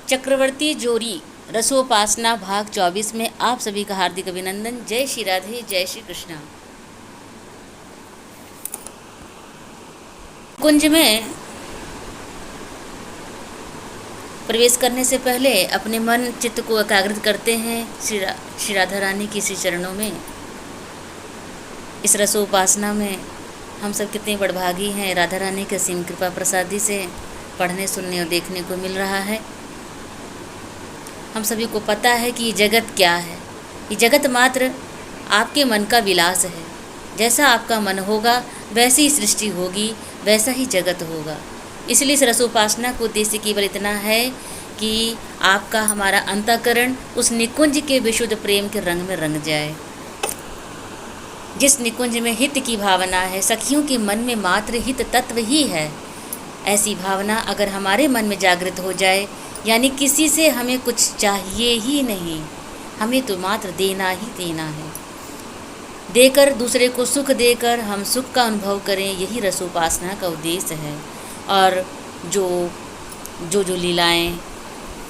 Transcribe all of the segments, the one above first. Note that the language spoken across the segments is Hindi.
चक्रवर्ती जोड़ी रसोपासना भाग 24 में आप सभी का हार्दिक अभिनंदन। जय श्री राधे, जय श्री कृष्णा। कुंज में प्रवेश करने से पहले अपने मन चित्त को एकाग्रित करते हैं श्री राधा रानी की श्री चरणों में। इस रसोपासना में हम सब कितने बड़भागी हैं। राधा रानी के असीम कृपा प्रसादी से पढ़ने, सुनने और देखने को मिल रहा है। हम सभी को पता है कि ये जगत क्या है। ये जगत मात्र आपके मन का विलास है। जैसा आपका मन होगा वैसी ही सृष्टि होगी, वैसा ही जगत होगा। इसलिए इस रसोपासना को उद्देश्य केवल इतना है कि आपका हमारा अंतःकरण उस निकुंज के विशुद्ध प्रेम के रंग में रंग जाए। जिस निकुंज में हित की भावना है, सखियों के मन में मात्र हित तत्व ही है। ऐसी भावना अगर हमारे मन में जागृत हो जाए, यानी किसी से हमें कुछ चाहिए ही नहीं, हमें तो मात्र देना ही देना है। देकर, दूसरे को सुख देकर हम सुख का अनुभव करें, यही रसोपासना का उद्देश्य है। और जो लीलाएं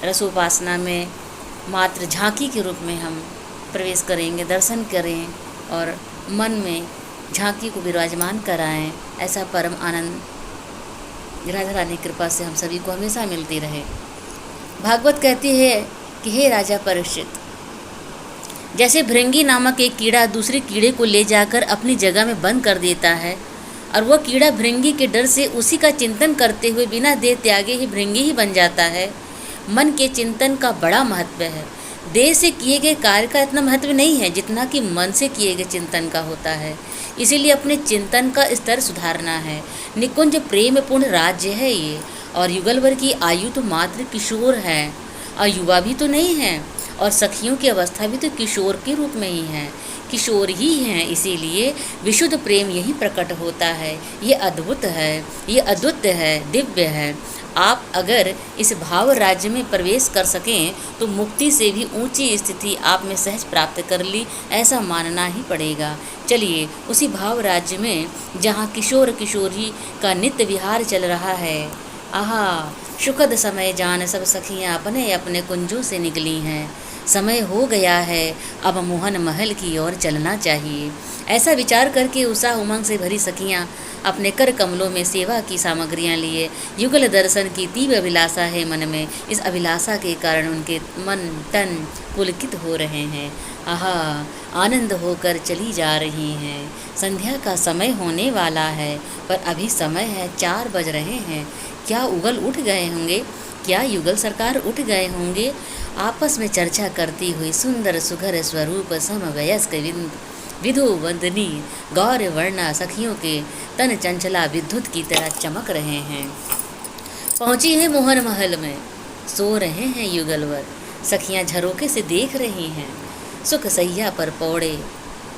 रसोपासना में मात्र झांकी के रूप में हम प्रवेश करेंगे, दर्शन करें और मन में झांकी को विराजमान कराएं, ऐसा परम आनंद राधा रानी की कृपा से हम सभी को हमेशा मिलती रहे। भागवत कहती है कि हे राजा परीक्षित, जैसे भृंगी नामक एक कीड़ा दूसरे कीड़े को ले जाकर अपनी जगह में बंद कर देता है और वह कीड़ा भृंगी के डर से उसी का चिंतन करते हुए बिना देह त्यागे ही भृंगी ही बन जाता है, मन के चिंतन का बड़ा महत्व है। देह से किए गए कार्य का इतना महत्व नहीं है जितना कि मन से किए गए चिंतन का होता है। इसीलिए अपने चिंतन का स्तर सुधारना है। निकुंज प्रेम पूर्ण राज्य है ये, और युगलवर की आयु तो मात्र किशोर है और युवा भी तो नहीं है, और सखियों की अवस्था भी तो किशोर के रूप में ही है, किशोर ही हैं। इसीलिए विशुद्ध प्रेम यही प्रकट होता है। ये अद्भुत है, ये अद्वितीय है, दिव्य है। आप अगर इस भाव राज्य में प्रवेश कर सकें तो मुक्ति से भी ऊंची स्थिति आप में सहज प्राप्त कर ली, ऐसा मानना ही पड़ेगा। चलिए उसी भाव राज्य में जहाँ किशोर किशोरी का नित्य विहार चल रहा है। आहा, सुखद समय जान सब सखियाँ अपने अपने कुंजों से निकली हैं। समय हो गया है, अब मोहन महल की ओर चलना चाहिए। ऐसा विचार करके उत्साह उमंग से भरी सखियाँ अपने कर कमलों में सेवा की सामग्रियाँ लिए युगल दर्शन की तीव्र अभिलाषा है मन में। इस अभिलाषा के कारण उनके मन तन पुलकित हो रहे हैं। आहा, आनंद होकर चली जा रही हैं। संध्या का समय होने वाला है, पर अभी समय है 4 बज रहे हैं। क्या उगल उठ गए होंगे? क्या युगल सरकार उठ गए होंगे? आपस में चर्चा करती हुई सुंदर सुघर स्वरूप समवयस्क विधु वंदनी गौर वर्णा सखियों के तन चंचला विद्युत की तरह चमक रहे हैं। पहुंची है मोहन महल में, सो रहे हैं युगलवर। सखियां झरोके से देख रही हैं। सुख सैया पर पौड़े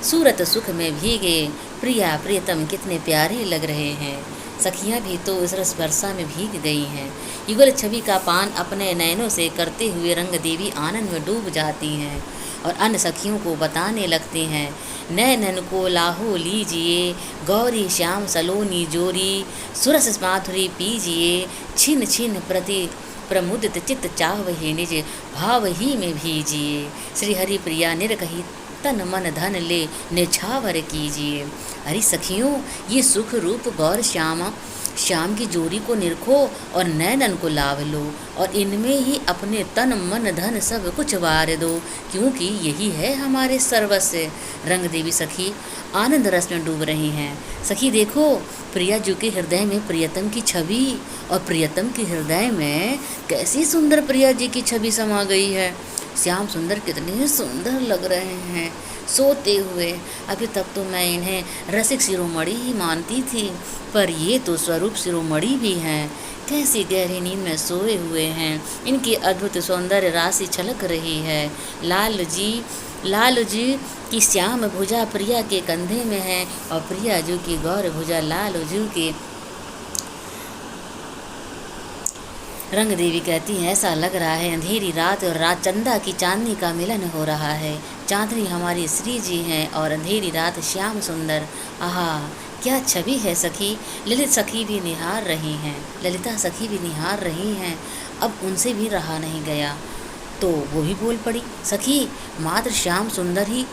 सूरत सुख में भीगे प्रिया प्रियतम कितने प्यारे लग रहे हैं। सखियां भी तो इस रस वर्षा में भीग गई हैं। युगल छवि का पान अपने नयनों से करते हुए रंग देवी आनंद में डूब जाती हैं और अन्य सखियों को बताने लगते हैं, नैनन को लाहो लीजिए, गौरी श्याम सलोनी जोरी, सुरस माधुरी पीजिए, छिन छिन प्रति प्रमुदित चित्त चाहवही निज भाव ही में भीजिए। श्री हरि प्रिया निरकही तन मन धन ले निछावर कीजिए। अरे सखियों, ये सुख रूप गौर श्याम की जोड़ी को निरखो और नैनन को लाभ लो और इनमें ही अपने तन मन धन सब कुछ वार दो, क्योंकि यही है हमारे सर्वस्व। रंग देवी सखी आनंद रस में डूब रही हैं। सखी देखो, प्रिया जी के हृदय में प्रियतम की छवि और प्रियतम के हृदय में कैसी सुंदर प्रिया जी की छवि समा गई है। श्याम सुंदर कितने सुंदर लग रहे हैं सोते हुए। अभी तक तो मैं इन्हें रसिक शिरोमणि ही मानती थी, पर ये तो स्वरूप शिरोमणि भी हैं। कैसी गहरी नींद में सोए हुए हैं। इनकी अद्भुत सौंदर्य राशि छलक रही है। लाल जी की श्याम भुजा प्रिया के कंधे में है और प्रिया जी की गौर भुजा लाल जी के। रंग देवी कहती हैं, ऐसा लग रहा है अंधेरी रात और रात चंदा की चांदनी का मिलन हो रहा है। चांदनी हमारी श्री जी हैं और अंधेरी रात श्याम सुंदर। आहा, क्या छवि है सखी। ललिता सखी भी निहार रही हैं। अब उनसे भी रहा नहीं गया, तो वो भी बोल पड़ी, सखी मात्र श्याम सुंदर ही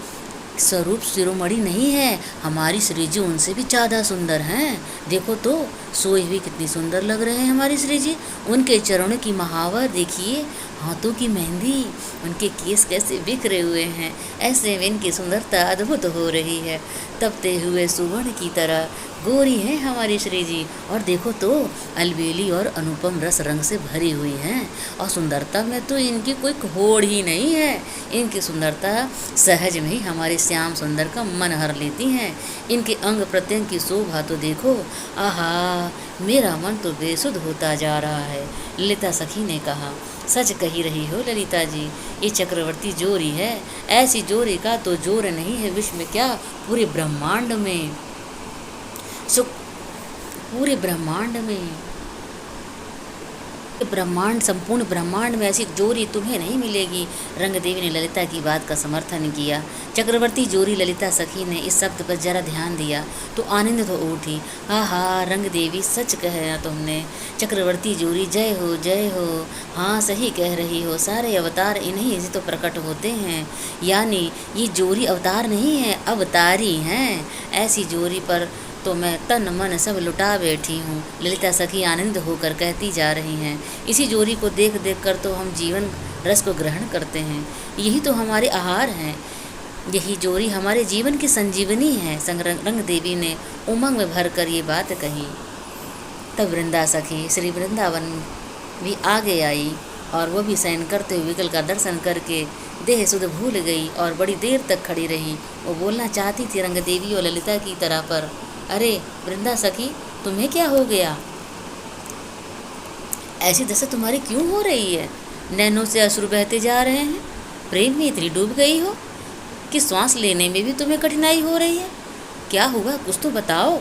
स्वरूप शिरोमणि नहीं है, हमारी श्री जी उनसे भी ज़्यादा सुंदर हैं। देखो तो सोई हुई कितनी सुंदर लग रहे हैं हमारी श्री जी। उनके चरणों की महावर देखिए, हाथों की मेहंदी, उनके केस कैसे बिखरे हुए हैं, ऐसे में इनकी सुंदरता अद्भुत हो रही है। तपते हुए सुवर्ण की तरह गोरी है हमारी श्री जी, और देखो तो अलबेली और अनुपम रस रंग से भरी हुई हैं, और सुंदरता में तो इनकी कोई होड़ ही नहीं है। इनकी सुंदरता सहज में ही हमारे श्याम सुंदर का मन हर लेती हैं। इनके अंग प्रत्यंग की शोभा तो देखो, आहा मेरा मन तो बेसुध होता जा रहा है। ललिता सखी ने कहा, सच कही रही हो ललिता जी, ये चक्रवर्ती जोरी है, ऐसी जोरी का तो जोर नहीं है विश्व में, क्या पूरे ब्रह्मांड में, पूरे ब्रह्मांड में, संपूर्ण ब्रह्मांड में ऐसी जोरी तुम्हें नहीं मिलेगी। रंगदेवी ने ललिता की बात का समर्थन किया। चक्रवर्ती जोरी ललिता सखी ने इस शब्द पर जरा ध्यान दिया तो आनंदित हो उठी। हाँ रंगदेवी सच कहा तुमने, चक्रवर्ती जोरी जय हो जय हो। हाँ सही कह रही हो, सारे अवतार इन्हीं से तो प्रकट होते हैं, यानी ये जोरी अवतार नहीं है, अवतारी हैं। ऐसी जोरी पर तो मैं तन मन सब लुटा बैठी हूँ, ललिता सखी आनंद होकर कहती जा रही हैं। इसी जोरी को देख देख कर तो हम जीवन रस को ग्रहण करते हैं, यही तो हमारे आहार हैं, यही जोरी हमारे जीवन की संजीवनी है। रंग देवी ने उमंग में भर कर ये बात कही। तब वृंदा सखी श्री वृंदावन भी आगे आई, और वो भी शयन करते हुए युगल का दर्शन करके देह सुध भूल गई और बड़ी देर तक खड़ी रही। वो बोलना चाहती थी रंग देवी और ललिता की तरह, पर अरे वृंदा सखी तुम्हें क्या हो गया, ऐसी दशा तुम्हारी क्यों हो रही है? नैनों से अश्रु बहते जा रहे हैं, प्रेम में इतनी डूब गई हो कि श्वास लेने में भी तुम्हें कठिनाई हो रही है, क्या हुआ कुछ तो बताओ।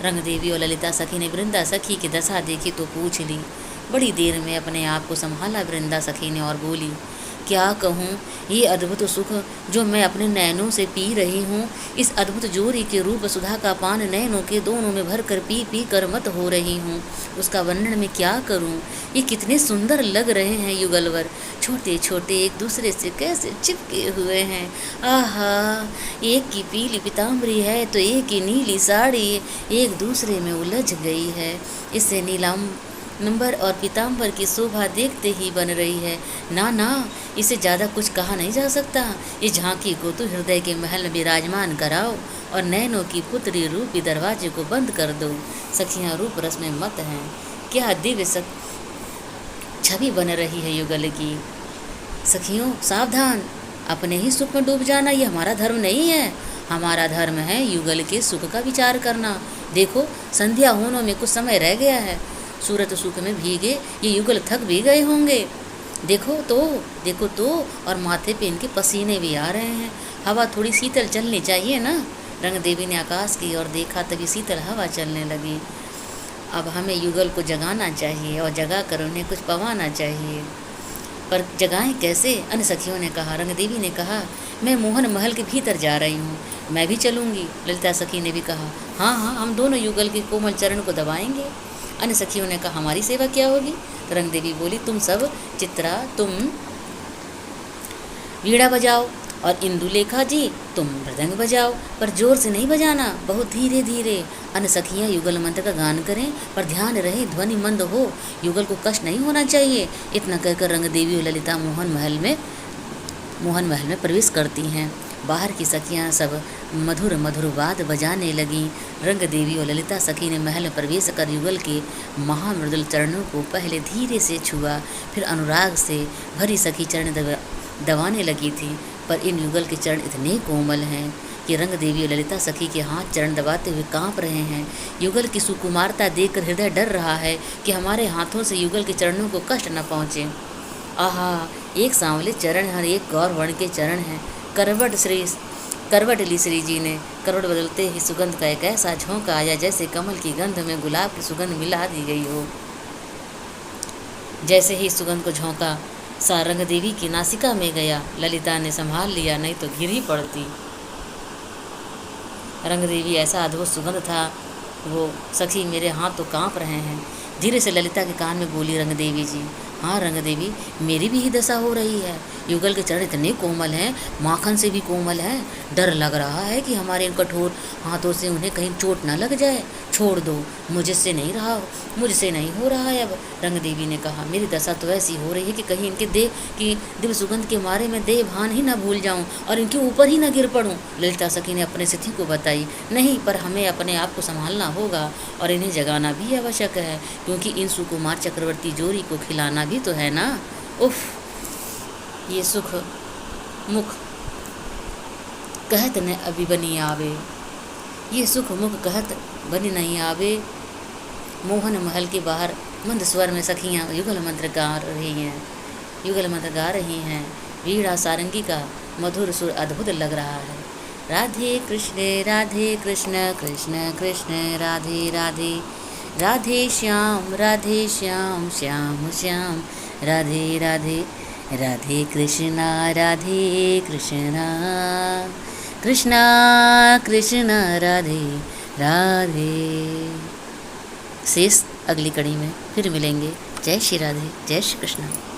रंगदेवी और ललिता सखी ने वृंदा सखी की दशा देखी तो पूछ ली। बड़ी देर में अपने आप को संभाला वृंदा सखी ने और बोली, क्या कहूँ, ये अद्भुत सुख जो मैं अपने नैनों से पी रही हूँ, इस अद्भुत जोरी के रूप सुधा का पान नैनों के दोनों में भर कर पी पी कर मत हो रही हूँ, उसका वर्णन मैं क्या करूँ। ये कितने सुंदर लग रहे हैं युगलवर, छोटे छोटे एक दूसरे से कैसे चिपके हुए हैं। आहा, एक की पीली पीताम्बरी है तो एक की नीली साड़ी एक दूसरे में उलझ गई है। इससे नंबर और पीताम्बर की शोभा देखते ही बन रही है। ना ना, इसे ज़्यादा कुछ कहा नहीं जा सकता। इस झांकी को तो हृदय के महल में विराजमान कराओ और नैनों की पुत्री रूपी दरवाजे को बंद कर दो। सखियाँ रूप रस में मत हैं, क्या दिव्य छवि बन रही है युगल की। सखियों सावधान, अपने ही सुख में डूब जाना ये हमारा धर्म नहीं है। हमारा धर्म है युगल के सुख का विचार करना। देखो संध्या होने में कुछ समय रह गया है, सूरत सुख में भीगे ये युगल थक भी गए होंगे। देखो तो, और माथे पे इनके पसीने भी आ रहे हैं। हवा थोड़ी शीतल चलनी चाहिए ना। रंगदेवी ने आकाश की ओर देखा, तभी शीतल हवा चलने लगी। अब हमें युगल को जगाना चाहिए और जगा कर उन्हें कुछ पवाना चाहिए, पर जगाएं कैसे? अन्य सखियों ने कहा। रंगदेवी ने कहा, मैं मोहन महल के भीतर जा रही हूँ, मैं भी चलूँगी। ललिता सखी ने भी कहा, हाँ हाँ, हम दोनों युगल के कोमल चरण को दबाएंगे। अन्य सखियों ने कहा, हमारी सेवा क्या होगी? तो रंगदेवी बोली, तुम सब, चित्रा तुम वीणा बजाओ और इंदुलेखा जी तुम मृदंग बजाओ, पर जोर से नहीं बजाना, बहुत धीरे धीरे। अन्य सखियाँ युगल मंत्र का गान करें, पर ध्यान रहे ध्वनि मंद हो, युगल को कष्ट नहीं होना चाहिए। इतना कहकर रंगदेवी और ललिता मोहन महल में प्रवेश करती हैं। बाहर की सखियाँ सब मधुर मधुर वाद बजाने लगीं। रंगदेवी और ललिता सखी ने महल में प्रवेश कर युगल के महामृदुल चरणों को पहले धीरे से छुआ, फिर अनुराग से भरी सखी चरण दबाने लगी थी। पर इन युगल के चरण इतने कोमल हैं कि रंगदेवी और ललिता सखी के हाथ चरण दबाते हुए कांप रहे हैं। युगल की सुकुमारता देखकर हृदय डर रहा है कि हमारे हाथों से युगल के चरणों को कष्ट न पहुँचे। आहा, एक सांवले चरण है, एक गौर वर्ण के चरण हैं। करवट ली श्री जी ने। करवट बदलते ही सुगंध का एक ऐसा झोंका आया जैसे कमल की गंध में गुलाब की सुगंध मिला दी गई हो। जैसे ही सुगंध को झोंका सा रंगदेवी की नासिका में गया। ललिता ने संभाल लिया, नहीं तो गिर ही पड़ती। रंगदेवी ऐसा अद्भुत सुगंध था, वो सखी मेरे हाथ तो कांप रहे हैं। धीरे से ललिता के कान में बोली रंगदेवी जी, हाँ रंग देवी, मेरी भी ही दशा हो रही है। युगल के चरण इतने कोमल हैं, माखन से भी कोमल हैं। डर लग रहा है कि हमारे इन कठोर हाथों से उन्हें कहीं चोट ना लग जाए। छोड़ दो, मुझसे नहीं रहा, मुझसे नहीं हो रहा है अब। रंग देवी ने कहा, मेरी दशा तो ऐसी हो रही है कि कहीं इनके देह की दिव्य सुगंध के मारे मैं देह भान ही ना भूल जाऊं और इनके ऊपर ही ना गिर पड़ूं। ललिता सखी ने अपने स्थिति को बताई। नहीं, पर हमें अपने आप को संभालना होगा और इन्हें जगाना भी आवश्यक है, क्योंकि इन सुकुमार चक्रवर्ती जोरी को खिलाना भी तो है ना। उफ, ये सुख मुख कहत न अभी बनी आवे, ये सुख मुख कहत बनी नहीं आवे। मोहन महल के बाहर मंद स्वर में सखियाँ युगल मंत्र गा रही हैं, युगल मंत्र गा रही हैं। वीणा सारंगी का मधुर सुर अद्भुत लग रहा है। राधे कृष्ण कृष्ण कृष्ण राधे राधे, राधे श्याम श्याम श्याम, राधे राधे, राधे कृष्णा कृष्णा कृष्णा राधे राधे। शेष अगली कड़ी में फिर मिलेंगे। जय श्री राधे, जय श्री कृष्ण।